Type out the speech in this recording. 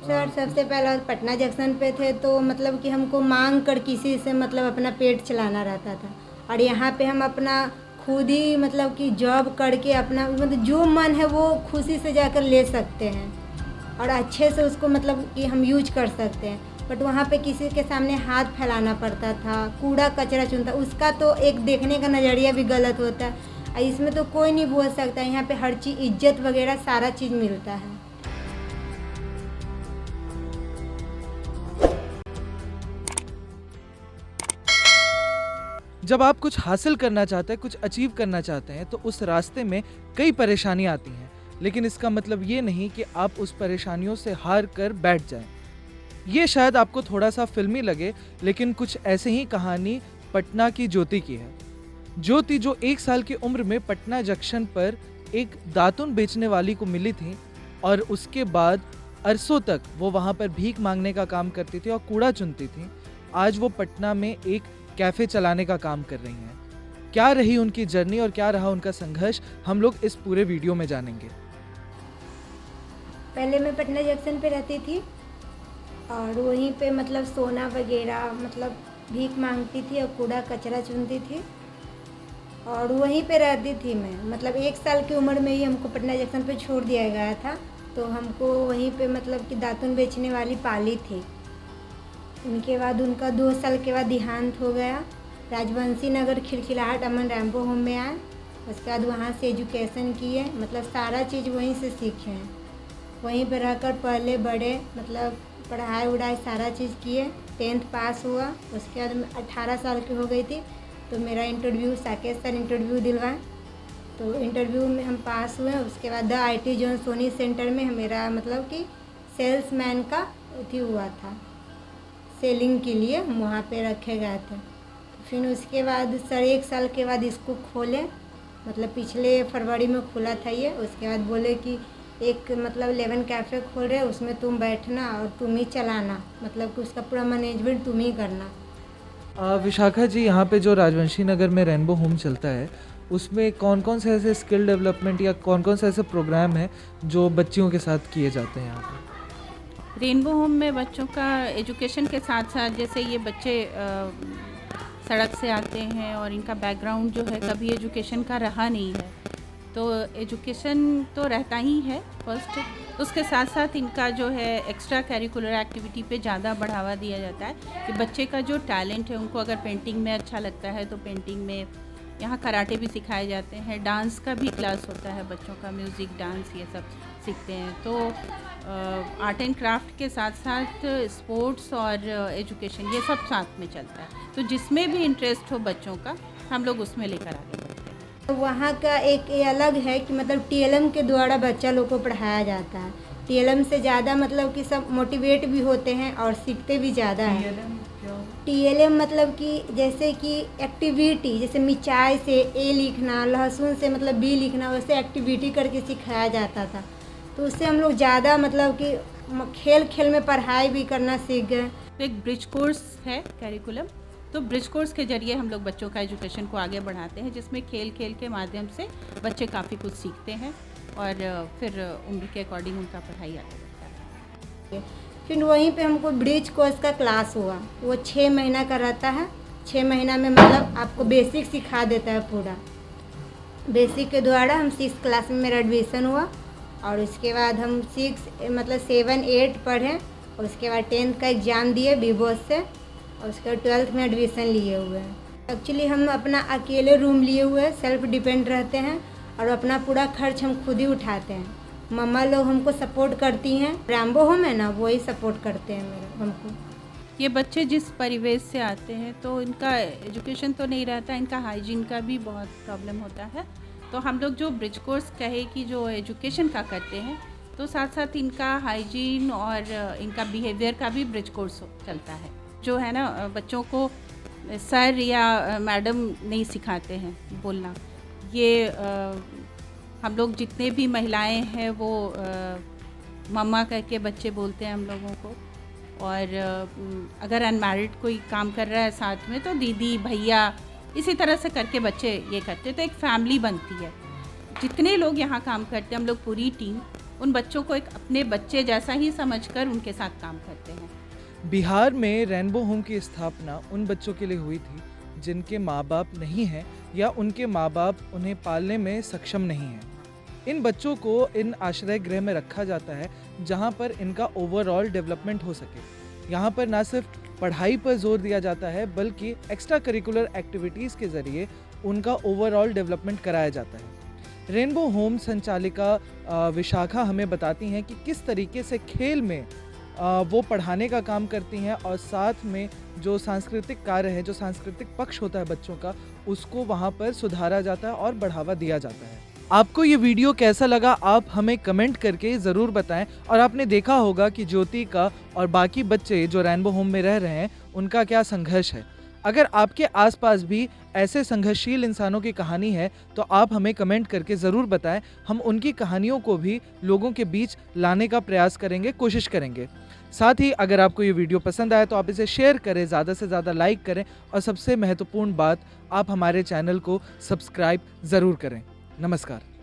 Sir सबसे पहला Patna junction पे थे तो मतलब कि हमको मांग कर किसी से मतलब अपना पेट चलाना रहता था, और यहाँ पे हम अपना खुद ही मतलब कि जॉब करके अपना मतलब जो मन है वो खुशी से जाकर ले सकते हैं और अच्छे से उसको मतलब कि हम यूज कर सकते हैं। बट वहाँ पे किसी के सामने हाथ फैलाना पड़ता था, कूड़ा कचरा चुनता, उसका तो एक देखने का नज़रिया भी गलत होता है। और इसमें तो कोई नहीं बोल सकता, यहाँ पे हर चीज़ इज्जत वगैरह सारा चीज़ मिलता है। जब आप कुछ हासिल करना चाहते हैं, कुछ अचीव करना चाहते हैं, तो उस रास्ते में कई परेशानियां आती हैं, लेकिन इसका मतलब ये नहीं कि आप उस परेशानियों से हार कर बैठ जाएं। ये शायद आपको थोड़ा सा फिल्मी लगे, लेकिन कुछ ऐसे ही कहानी पटना की ज्योति की है। ज्योति जो 1 साल की उम्र में पटना जंक्शन पर एक दातुन बेचने वाली को मिली थी और उसके बाद अरसों तक वो वहाँ पर भीख मांगने का काम करती थी और कूड़ा चुनती थी। आज वो पटना में एक कैफ़े चलाने का काम कर रही हैं। क्या रही उनकी जर्नी और क्या रहा उनका संघर्ष, हम लोग इस पूरे वीडियो में जानेंगे। पहले मैं पटना जंक्शन पे रहती थी और वहीं पे मतलब सोना वगैरह मतलब भीख मांगती थी और कूड़ा कचरा चुनती थी और वहीं पे रहती थी मैं। मतलब 1 साल की उम्र में ही हमको पटना जंक्शन पे छोड़ दिया गया था, तो हमको वहीं पे मतलब कि दातुन बेचने वाली पाली थी। उनके बाद उनका 2 साल के बाद देहांत हो गया। राजवंशी नगर खिलखिलाहट अमन रैम्बो होम में आए, उसके बाद वहाँ से एजुकेशन किए, मतलब सारा चीज़ वहीं से सीखे हैं। वहीं पर रहकर पहले बड़े मतलब पढ़ाई वढ़ाई सारा चीज़ किए। 10th पास हुआ, उसके बाद मैं 18 साल की हो गई थी तो मेरा इंटरव्यू साकेत सर इंटरव्यू दिलवाए, तो इंटरव्यू में हम पास हुए। उसके बाद the IT zone Sony centre में मेरा मतलब कि सेल्समैन का अथी हुआ था, सेलिंग के लिए हम वहाँ पे रखे गए थे। फिर उसके बाद सर 1 साल के बाद इसको खोले, मतलब पिछले फरवरी में खुला था ये। उसके बाद बोले कि एक मतलब 11 कैफ़े खोल रहे, उसमें तुम बैठना और तुम ही चलाना, मतलब कि उसका पूरा मैनेजमेंट तुम ही करना। विशाखा जी, यहाँ पे जो राजवंशी नगर में रेनबो होम चलता है, उसमें कौन कौन से ऐसे स्किल डेवलपमेंट या कौन कौन से ऐसे प्रोग्राम हैं जो बच्चियों के साथ किए जाते हैं यहाँ पे? रेनबो होम में बच्चों का एजुकेशन के साथ साथ, जैसे ये बच्चे सड़क से आते हैं और इनका बैकग्राउंड जो है कभी एजुकेशन का रहा नहीं है, तो एजुकेशन तो रहता ही है फर्स्ट। उसके साथ साथ इनका जो है एक्स्ट्रा करिकुलर एक्टिविटी पे ज़्यादा बढ़ावा दिया जाता है कि बच्चे का जो टैलेंट है, उनको अगर पेंटिंग में अच्छा लगता है तो पेंटिंग में, यहाँ कराटे भी सिखाए जाते हैं, डांस का भी क्लास होता है बच्चों का, म्यूज़िक डांस ये सब सीखते हैं। तो आर्ट एंड क्राफ्ट के साथ साथ स्पोर्ट्स और एजुकेशन ये सब साथ में चलता है, तो जिसमें भी इंटरेस्ट हो बच्चों का हम लोग उसमें लेकर आगे बढ़ते हैं। तो वहाँ का एक ये अलग है कि मतलब TLM के द्वारा बच्चा लोग को पढ़ाया जाता है। TLM से ज़्यादा मतलब कि सब मोटिवेट भी होते हैं और सीखते भी ज़्यादा हैं। TLM मतलब कि जैसे कि एक्टिविटी, जैसे मिर्चाई से A लिखना, लहसुन से मतलब B लिखना, वैसे एक्टिविटी करके सिखाया जाता था। तो उससे हम लोग ज़्यादा मतलब कि खेल खेल में पढ़ाई भी करना सीख गए। तो एक ब्रिज कोर्स है करिकुलम, तो ब्रिज कोर्स के जरिए हम लोग बच्चों का एजुकेशन को आगे बढ़ाते हैं, जिसमें खेल खेल के माध्यम से बच्चे काफ़ी कुछ सीखते हैं और फिर उम्र के अकॉर्डिंग उनका पढ़ाई आगे बढ़ता है। फिर वहीं पे हमको ब्रिज कोर्स का क्लास हुआ, वो 6 महीना का रहता है। 6 महीना में मतलब आपको बेसिक सिखा देता है पूरा। बेसिक के द्वारा हम 6th क्लास में मेरा एडमिशन हुआ और उसके बाद हम 7, 8 पढ़े और उसके बाद 10th का एग्ज़ाम दिए BBOS से और उसके बाद 12th में एडमिशन लिए हुए हैं। एक्चुअली हम अपना अकेले रूम लिए हुए हैं, सेल्फ डिपेंड रहते हैं और अपना पूरा खर्च हम खुद ही उठाते हैं। मम्मा लोग हमको सपोर्ट करती हैं, रैम्बो होम है ना, वही सपोर्ट करते हैं मेरा हमको। ये बच्चे जिस परिवेश से आते हैं तो इनका एजुकेशन तो नहीं रहता, इनका हाइजीन का भी बहुत प्रॉब्लम होता है। तो हम लोग जो ब्रिज कोर्स कहे कि जो एजुकेशन का करते हैं, तो साथ साथ इनका हाइजीन और इनका बिहेवियर का भी ब्रिज कोर्स चलता है। जो है ना, बच्चों को सर या मैडम नहीं सिखाते हैं बोलना, ये हम लोग जितने भी महिलाएं हैं वो मम्मा कह के बच्चे बोलते हैं हम लोगों को, और अगर अनमैरिड कोई काम कर रहा है साथ में तो दीदी भैया, इसी तरह से करके बच्चे ये करते हैं। तो एक फैमिली बनती है, जितने लोग यहाँ काम करते हैं हम लोग पूरी टीम उन बच्चों को एक अपने बच्चे जैसा ही समझकर उनके साथ काम करते हैं। बिहार में रेनबो होम की स्थापना उन बच्चों के लिए हुई थी जिनके माँ बाप नहीं हैं या उनके माँ बाप उन्हें पालने में सक्षम नहीं हैं। इन बच्चों को इन आश्रय गृह में रखा जाता है जहाँ पर इनका ओवरऑल डेवलपमेंट हो सके। यहाँ पर ना सिर्फ पढ़ाई पर जोर दिया जाता है बल्कि एक्स्ट्रा करिकुलर एक्टिविटीज़ के ज़रिए उनका ओवरऑल डेवलपमेंट कराया जाता है। रेनबो होम संचालिका विशाखा हमें बताती हैं कि किस तरीके से खेल में वो पढ़ाने का काम करती हैं और साथ में जो सांस्कृतिक कार्य है, जो सांस्कृतिक पक्ष होता है बच्चों का, उसको वहाँ पर सुधारा जाता है और बढ़ावा दिया जाता है। आपको ये वीडियो कैसा लगा आप हमें कमेंट करके ज़रूर बताएं। और आपने देखा होगा कि ज्योति का और बाकी बच्चे जो रेनबो होम में रह रहे हैं उनका क्या संघर्ष है। अगर आपके आसपास भी ऐसे संघर्षशील इंसानों की कहानी है तो आप हमें कमेंट करके ज़रूर बताएं। हम उनकी कहानियों को भी लोगों के बीच लाने का प्रयास करेंगे, कोशिश करेंगे। साथ ही अगर आपको ये वीडियो पसंद आए तो आप इसे शेयर करें, ज़्यादा से ज़्यादा लाइक करें और सबसे महत्वपूर्ण बात, आप हमारे चैनल को सब्सक्राइब ज़रूर करें। नमस्कार।